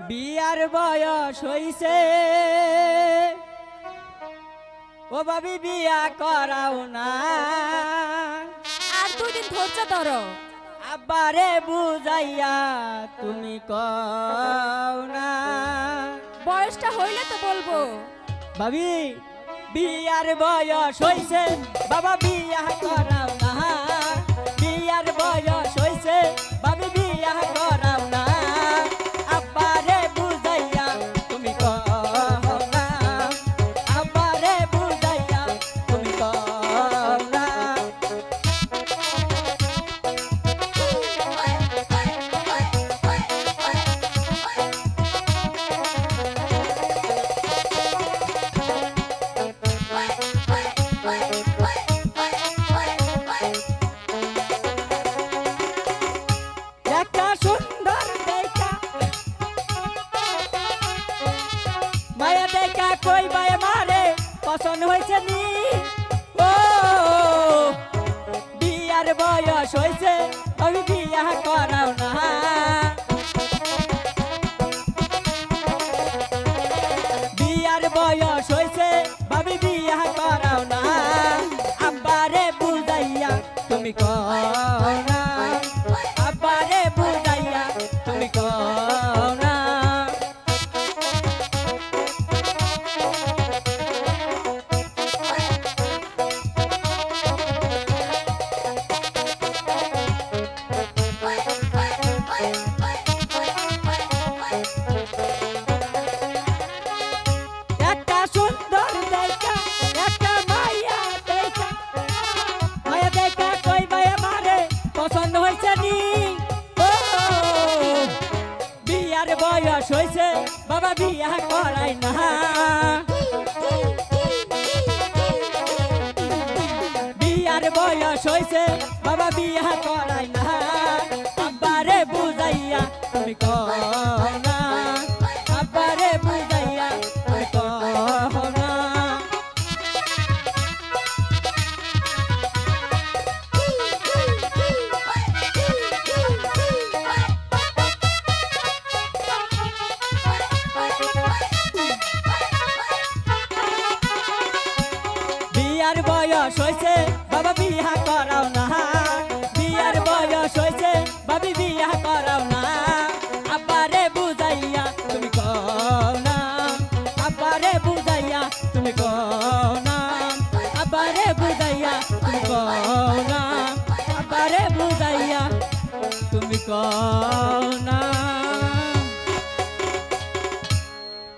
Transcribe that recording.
বিয়ার বয়স হইছে ও ভাবি বিয়া করাও না আর 2 দিন ধৈর্য ধরো। আব্বারে বুঝাইয়া তুমি কও না বয়সটা হইলে তো বলবো। ভাবি বিয়ার বয়স হইছে বাবা বিয়া করাও না বিয়ার বয়স হইছে ভাবি বিয়া করাও না আব্বারে বুঝাইয়া তুমি কও না আব্বারে বুঝাইয়া তুমি কও না একটা সুন্দর দেখা মায়া দেখা কই বাই মারে পছন্দ হয়েছে নি ও বিয়ার বয়স হয়েছে আমি বিয়া করাও না বিয়ার বয়স হয়েছে ভাবি বিয়া করাও না আব্বারে বুঝাইয়া তুমি কও না আব্বারে বুঝাইয়া তুমি কও না একটা সুন্দর দেখা একটা মায়া দেখা কই ভাই আমারে পছন্দ হয়েছে নি ও বিয়ার বয়স হয়েছে বাবা বিয়া করাই না বিয়ার বয়স হয়েছে বাবা বিয়া করাই না আব্বারে বুঝাইয়া তুমি কও না আব্বারে বুঝাইয়া তুমি কও না বিয়ার বয়স হয়েছে বাবা বিয়া